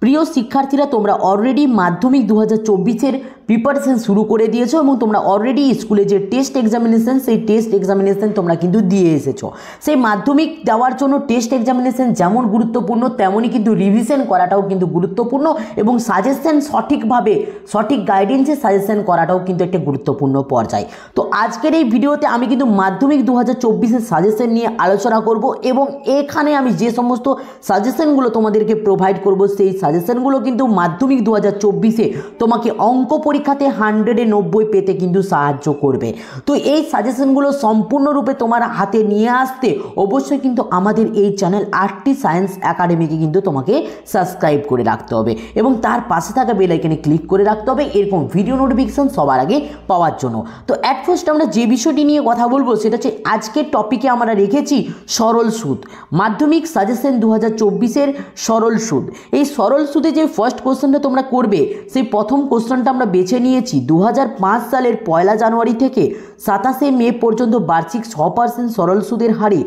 প্রিয় শিক্ষার্থীরা, তোমরা অলরেডি মাধ্যমিক 2024-এর প্রিপারেশন শুরু করে দিয়েছো এবং তোমরা অলরেডি স্কুলে যে টেস্ট এক্সামিনেশন, সেই টেস্ট এক্সামিনেশন তোমরা কিন্তু দিয়ে এসেছো। সেই মাধ্যমিক দেওয়ার জন্য টেস্ট এক্সামিনেশন যেমন গুরুত্বপূর্ণ, তেমনই কিন্তু রিভিশন করাটাও কিন্তু গুরুত্বপূর্ণ এবং সাজেশন সঠিকভাবে, সঠিক গাইডেন্সে সাজেশন করাটাও কিন্তু একটা গুরুত্বপূর্ণ পর্যায়। তো আজকের এই ভিডিওতে আমি কিন্তু মাধ্যমিক 2024-এর সাজেশন নিয়ে আলোচনা করব এবং এখানে আমি যে সমস্ত সাজেশনগুলো তোমাদেরকে প্রোভাইড করব, সেই সাজেশনগুলো কিন্তু মাধ্যমিক 2024-এ তোমাকে অঙ্ক পরীক্ষাতে 100-এ 90 পেতে কিন্তু সাহায্য করবে। তো এই সাজেশনগুলো সম্পূর্ণরূপে তোমার হাতে নিয়ে আসতে অবশ্যই কিন্তু আমাদের এই চ্যানেল আরটি সায়েন্স একাডেমিকে কিন্তু তোমাকে সাবস্ক্রাইব করে রাখতে হবে এবং তার পাশে থাকা বেল আইকনে ক্লিক করে রাখতে হবে এরকম ভিডিও নোটিফিকেশন সবার আগে পাওয়ার জন্য। তো অ্যাট ফার্স্ট আমরা যে বিষয়টি নিয়ে কথা বলবো সেটা হচ্ছে আজকের টপিকে আমরা রেখেছি সরল সুদ, মাধ্যমিক সাজেশন 2024-এর সরল সুদ। এই সরল সুদে যে ফার্স্ট কোশ্চেনটা তোমরা করবে, সেই প্রথম কোশ্চেনটা আমরা বেছে নিয়েছি 2005 সালের 1 জানুয়ারি থেকে 27 মে পর্যন্ত বার্ষিক 6% সরল সুদের হারে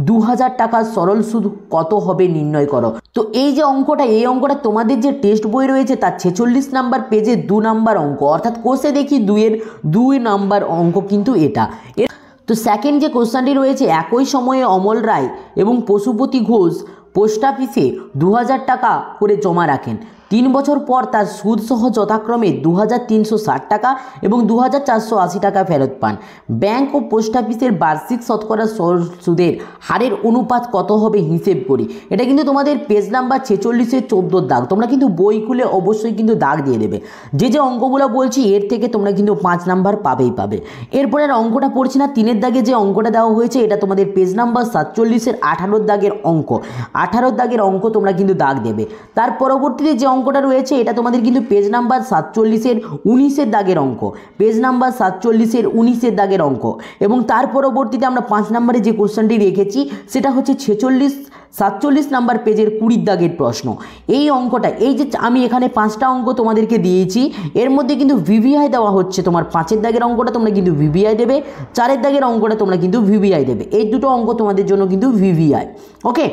2000 টাকার সরল সুদ কত হবে নির্ণয় করো। তো এই যে অঙ্কটা, এই অঙ্কটা তোমাদের যে টেক্সট বই রয়েছে তার 46 নাম্বার পেজে 2 নাম্বার অঙ্ক, অর্থাৎ কোষে দেখি 2-এর 2 নাম্বার অঙ্ক কিন্তু এটা। তো সেকেন্ড যে কোশ্চেনটি রয়েছে, একই সময়ে অমল রায় এবং পশুপতি ঘোষ পোস্ট অফিসে 2000 টাকা করে জমা রাখেন। 3 বছর পর তার সুদসহ যথাক্রমে 2360 টাকা এবং 2480 টাকা ফেরত পান। ব্যাংক ও পোস্ট অফিসের বার্ষিক শতকরা সুদের হারের অনুপাত কত হবে হিসেব করি। এটা কিন্তু তোমাদের পেজ নাম্বার 46-এর 14 দাগ। তোমরা কিন্তু বই খুলে অবশ্যই কিন্তু দাগ দিয়ে দেবে। যে যে অঙ্কগুলো বলছি এর থেকে তোমরা কিন্তু 5 নাম্বার পাবেই পাবে। এরপরের অঙ্কটা পড়ছি না, 3-এর দাগে যে অঙ্কটা দেওয়া হয়েছে এটা তোমাদের পেজ নাম্বার 47-এর 18 দাগের অঙ্ক। 18 দাগের অঙ্ক তোমরা কিন্তু দাগ দেবে। তার পরবর্তীতে যে অঙ্কটা রয়েছে এটা তোমাদের কিন্তু পেজ নাম্বার 47-এর 19-এর দাগের অঙ্ক, পেজ নাম্বার 47-এর 19-এর দাগের অঙ্ক। এবং তার পরবর্তীতে আমরা 5 নম্বরে যে কোশ্চেনটি রেখেছি সেটা হচ্ছে 47 নাম্বার পেজের 20 দাগের প্রশ্ন। এই অঙ্কটা, এই যে আমি এখানে 5টা অঙ্ক তোমাদেরকে দিয়েছি, এর মধ্যে কিন্তু ভিভিআই দেওয়া হচ্ছে। তোমার 5-এর দাগের অঙ্কটা তোমরা কিন্তু ভিভিআই দেবে, 4-এর দাগের অঙ্কটা তোমরা কিন্তু ভিভিআই দেবে। এই দুটো অঙ্ক তোমাদের জন্য কিন্তু ভিভিআই। ওকে,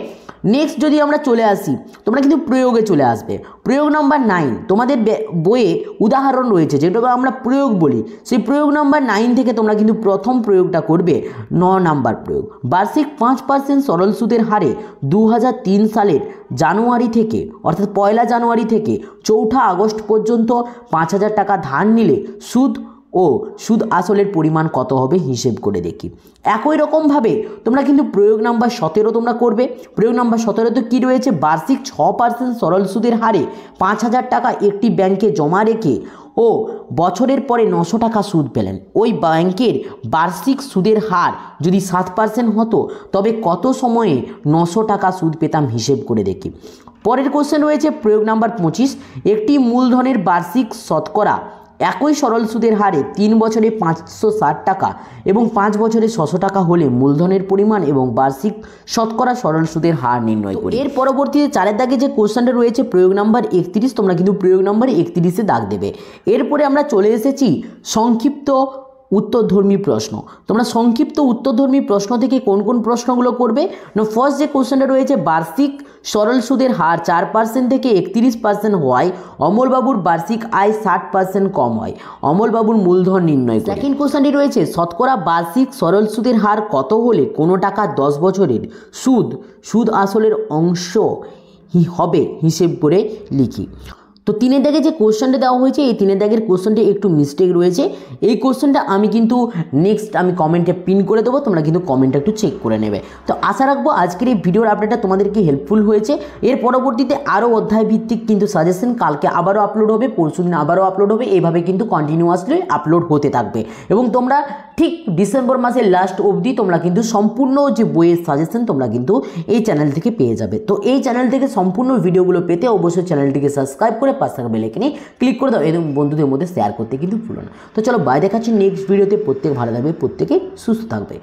নেক্সট যদি আমরা চলে আসি, তোমরা কিন্তু প্রয়োগে চলে আসবে। প্রয়োগ নাম্বার 9 তোমাদের বইয়ে উদাহরণ রয়েছে যেটাকে আমরা প্রয়োগ বলি। সেই প্রয়োগ নাম্বার 9 থেকে তোমরা কিন্তু প্রথম প্রয়োগটা করবে 9 নাম্বার প্রয়োগ। বার্ষিক 5% সরল সুদের হারে 2003 সালের জানুয়ারি থেকে, অর্থাৎ 1 জানুয়ারি থেকে 4 আগস্ট পর্যন্ত 5000 টাকা ধার নিলে সুদ ও সুদ আসলের পরিমাণ কত হবে হিসেব করে দেখি। একই রকমভাবে তোমরা কিন্তু প্রয়োগ নাম্বার 17 তোমরা করবে। প্রয়োগ নাম্বার 17 কী রয়েছে, বার্ষিক 6% সরল সুদের হারে 5000 টাকা একটি ব্যাংকে জমা রেখে ও বছরের পরে 900 টাকা সুদ পেলেন। ওই ব্যাংকের বার্ষিক সুদের হার যদি 7% হতো তবে কত সময়ে 900 টাকা সুদ পেতাম হিসেব করে দেখি। পরের কোশ্চেন রয়েছে প্রয়োগ নাম্বার 25, একটি মূলধনের বার্ষিক শতকরা একই সরল সুদের হারে 3 বছরে 560 টাকা এবং 5 বছরে 600 টাকা হলে মূলধনের পরিমাণ এবং বার্ষিক শতকরা সরল সুদের হার নির্ণয় করি। এর পরবর্তীতে 4-এর দাগে যে কোশ্চেনটা রয়েছে প্রয়োগ নাম্বার 31, তোমরা কিন্তু প্রয়োগ নাম্বার 31-এ দাগ দেবে। এরপরে আমরা চলে এসেছি সংক্ষিপ্ত উত্তরধর্মী প্রশ্ন। তোমরা সংক্ষিপ্ত উত্তরধর্মী প্রশ্ন থেকে কোন কোন প্রশ্নগুলো করবে না, ফার্স্ট যে কোশ্চেনটা রয়েছে, বার্ষিক সরল সুদের হার 4% থেকে 31% হওয়ায় অমলবাবুর বার্ষিক আয় 60% কম হয়, অমলবাবুর মূলধন নির্ণয়। সেকেন্ড কোশ্চেনটি রয়েছে, শতকরা বার্ষিক সরল সুদের হার কত হলে কোনো টাকা 10 বছরের সুদ আসলের অংশ হবে হিসেব করে লিখি। তো 3-এর দাগে যে কোশ্চেনটা দেওয়া হয়েছে, এই 3-এর দাগের কোশ্চেনটা একটু মিস্টেক রয়েছে। এই কোশ্চেনটা আমি কিন্তু নেক্সট আমি কমেন্টে পিন করে দেবো, তোমরা কিন্তু কমেন্টটা একটু চেক করে নেবে। তো আশা রাখবো আজকের এই ভিডিওর আপডেটটা তোমাদেরকে হেল্পফুল হয়েছে। এর পরবর্তীতে আরও অধ্যায় ভিত্তিক কিন্তু সাজেশন কালকে আবারও আপলোড হবে, পরশুদিন আবারও আপলোড হবে, এইভাবে কিন্তু কন্টিনিউয়াসলি আপলোড হতে থাকবে এবং তোমরা ঠিক ডিসেম্বর মাসের লাস্ট অবধি তোমরা কিন্তু সম্পূর্ণ যে বইয়ের সাজেশন তোমরা কিন্তু এই চ্যানেল থেকে পেয়ে যাবে। তো এই চ্যানেল থেকে সম্পূর্ণ ভিডিওগুলো পেতে অবশ্যই চ্যানেলটিকে সাবস্ক্রাইব করে পাশে থাকা বেল আইকনে ক্লিক করে দাও এবং বন্ধুদের মধ্যে শেয়ার করতে কিন্তু ভুলো না। তো চলো বাই, দেখাচ্ছি নেক্সট ভিডিওতে। প্রত্যেক ভালো থাকবে, প্রত্যেকে সুস্থ থাকবে।